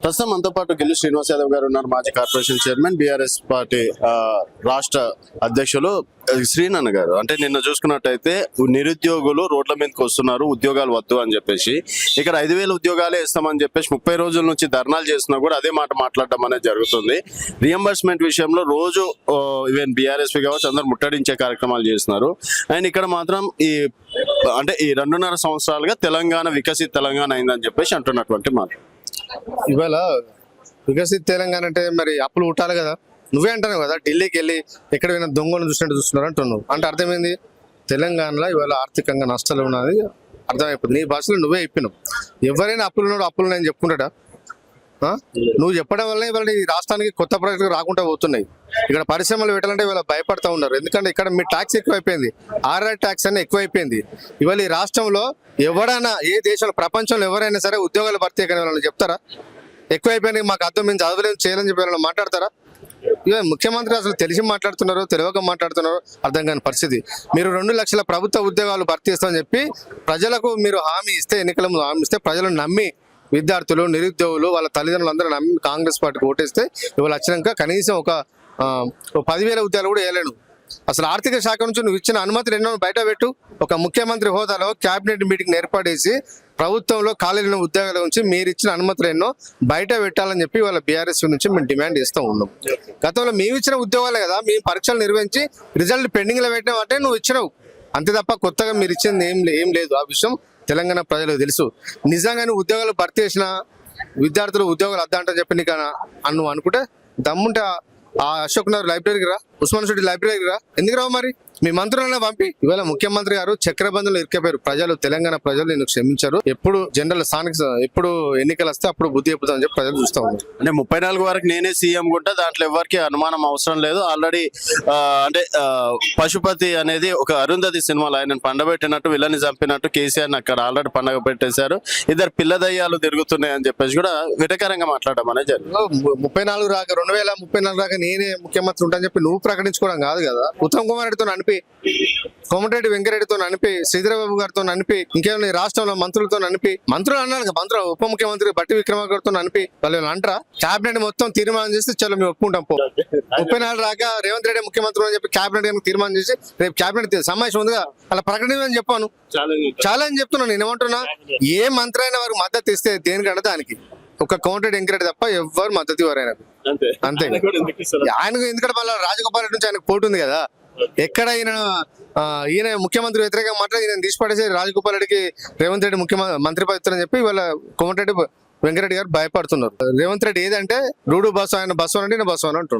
ప్రస్తుతం మనతో పాటు గిల్లి శ్రీనివాస్ యాదవ్ గారు ఉన్నారు, మాజీ కార్పొరేషన్ చైర్మన్, బీఆర్ఎస్ పార్టీ రాష్ట్ర అధ్యక్షులు శ్రీనన్న గారు. అంటే నిన్న చూసుకున్నట్టయితే నిరుద్యోగులు రోడ్ల మీదకి వస్తున్నారు, ఉద్యోగాలు వద్దు అని చెప్పేసి. ఇక్కడ 5,000 ఉద్యోగాలే ఇస్తామని చెప్పేసి 30 రోజుల నుంచి ధర్నాలు చేస్తున్నా కూడా అదే మాట మాట్లాడడం అనేది జరుగుతుంది. రియంబర్స్మెంట్ విషయంలో రోజు ఈవెన్ బీఆర్ఎస్పీ కావచ్చు అందరు ముట్టడించే కార్యక్రమాలు చేస్తున్నారు. అండ్ ఇక్కడ మాత్రం ఈ 2.5 సంవత్సరాలుగా తెలంగాణ వికసిత్ తెలంగాణ అయిందని చెప్పేసి అంటున్నటువంటి మాట. ఇవాళ వికసిత్ తెలంగాణ అంటే మరి అప్పులు ఉట్టాలి కదా. నువ్వే అంటున్నావు కదా, ఢిల్లీకి వెళ్ళి ఎక్కడ పోయినా దొంగను చూసినట్టు చూస్తున్నారు అంటున్నావు. అంటే అర్థమైంది తెలంగాణలో ఇవాళ ఆర్థికంగా నష్టాలు ఉన్నది అర్థమైపోతుంది. నీ భాషలో నువ్వే చెప్పినావు. ఎవరైనా అప్పులు ఉన్నాడు అప్పులు నేను చెప్పుకుంటాడా? నువ్వు చెప్పడం వల్ల ఇవాళ ఈ రాష్ట్రానికి కొత్త ప్రాజెక్టులు రాకుండా పోతున్నాయి. ఇక్కడ పరిశ్రమలు పెట్టాలంటే ఇవాళ భయపడతా ఉన్నారు. ఎందుకంటే ఇక్కడ మీ ట్యాక్స్ ఎక్కువైపోయింది, ఆర్ఆర్ ట్యాక్స్ అనేది ఎక్కువైపోయింది. ఇవాళ ఈ రాష్ట్రంలో ఎవరైనా ఏ దేశంలో ప్రపంచంలో ఎవరైనా సరే ఉద్యోగాలు భర్తీ కానీ వాళ్ళని చెప్తారా? ఎక్కువైపోయినాయి మాకు అర్థం, మేము చదవలేదు చేయాలని చెప్పి వాళ్ళని మాట్లాడతారా? ఇవాళ ముఖ్యమంత్రి అసలు తెలిసి మాట్లాడుతున్నారో తెలియక మాట్లాడుతున్నారో అర్థం కాని పరిస్థితి. మీరు 2 లక్షల ప్రభుత్వ ఉద్యోగాలు భర్తీ చేస్తామని చెప్పి ప్రజలకు మీరు హామీ ఇస్తే, ఎన్నికల ముందు హామీ ఇస్తే ప్రజలను నమ్మి విద్యార్థులు నిరుద్యోగులు వాళ్ళ తల్లిదండ్రులు అందరూ నమ్మి కాంగ్రెస్ పార్టీకి ఓటేస్తే ఇవాళ వచ్చినాక కనీసం ఒక 10,000 ఉద్యోగాలు కూడా వేయలేను. అసలు ఆర్థిక శాఖ నుంచి నువ్వు ఇచ్చిన అనుమతులు ఎన్నో బయట పెట్టు. ఒక ముఖ్యమంత్రి హోదాలో క్యాబినెట్ మీటింగ్ ఏర్పాటేసి ప్రభుత్వంలో ఖాళీల ఉద్యోగాల నుంచి మీరు ఇచ్చిన అనుమతులు ఎన్నో బయట పెట్టాలని చెప్పి వాళ్ళ బీఆర్ఎస్ నుంచి మేము డిమాండ్ చేస్తూ ఉన్నాం. గతంలో మేము ఇచ్చిన ఉద్యోగాలే కదా, మేము పరీక్షలు నిర్వహించి రిజల్ట్ పెండింగ్లో పెట్టినావు అంటే నువ్వు ఇచ్చినావు అంతే తప్ప కొత్తగా మీరు ఇచ్చింది ఏం లేదు. ఆ విషయం తెలంగాణ ప్రజలకు తెలుసు. నిజంగానే ఉద్యోగాలు భర్తీ చేసిన విద్యార్థులు ఉద్యోగాలు వద్దంటని చెప్పి నీకు నువ్వు అనుకుంటే దమ్ముంటే ఆ అశోక్ నగర్ లైబ్రరీకి రా, ఉస్మాన్ సిటీ లైబ్రరీకి రా. ఎందుకు రావు మరి? మీ మంత్రులనే పంపి. ఇవాళ ముఖ్యమంత్రి గారు చక్రబంధంలో ఇరికపోయారు. ప్రజలు, తెలంగాణ ప్రజలు నేను క్షమించారు. ఎప్పుడు జనరల్ స్థానిక ఎప్పుడు ఎన్నికలు వస్తే అప్పుడు బుద్ధి చెప్పుతామని చెప్పి ప్రజలు చూస్తా ఉన్నారు. అంటే 34 వరకు నేనే సీఎం కూడా దాంట్లో ఎవరికి అనుమానం అవసరం లేదు. ఆల్రెడీ పశుపతి అనేది ఒక అరుంధతి సినిమాలో ఆయన పండబెట్టినట్టు విలని చంపినట్టు కేసీఆర్ అక్కడ ఆల్రెడీ పండగ పెట్టేశారు. 2 పిల్ల దయ్యాలు తిరుగుతున్నాయి అని చెప్పేసి కూడా విటకరంగా మాట్లాడడం అనేది జరిగింది. 2034 రాక నేనే ముఖ్యమంత్రి ఉంటానని చెప్పి నువ్వు ప్రకటించుకోవడం కాదు కదా. ఉత్తమ్ కుమార్ రెడ్డితో అనిపి, కోమటిరెడ్డి వెంకరెడ్డితో అనిపి, శ్రీధరబాబు గారితో అనిపి, ఇంకేమైనా రాష్ట్రంలో మంత్రులతో అనిపి, మంత్రులు అన్నారు మంత్రులు ఉప ముఖ్యమంత్రి బట్టి విక్రమార్క గారితో అనిపి వాళ్ళు అంటారా? క్యాబినెట్ మొత్తం తీర్మానం చేస్తే చలో మేము ఒప్పుకుంటాం. 34 రాక రేవంత్ రెడ్డి ముఖ్యమంత్రి అని చెప్పి క్యాబినెట్ తీర్మానం చేసి రేపు క్యాబినెట్ సమావేశం ఉందిగా అలా ప్రకటించని చెప్పాను. చాలా అని చెప్తున్నాను. నేను ఏమంటున్నా, ఏ మంత్రి అయినా వారికి మద్దతు ఇస్తే దేనికంటే దానికి ఒక కోమటిరెడ్డి వెంకరెడ్డి తప్ప ఎవ్వరు మద్దతు ఇవ్వరు ఆయనకు. అంతే. ఆయనకు ఎందుకంటే మళ్ళీ రాజగోపాల్ రెడ్డి నుంచి ఆయనకు పోటీ ఉంది కదా. ఎక్కడ ఈయన ముఖ్యమంత్రి వ్యతిరేకంగా మాట్లాడి ఈయన తీసిపడేసి రాజగోపాల్ రెడ్డికి రేవంత్ రెడ్డి మంత్రి పదవి అని చెప్పి వాళ్ళ కోమటిరెడ్డి వెంకరెడ్డి గారు భయపడుతున్నారు. రేవంత్ రెడ్డి ఏదంటే రూడు బస్సు, ఆయన బస్సు అంటే బస్సు అని అంటున్నారు.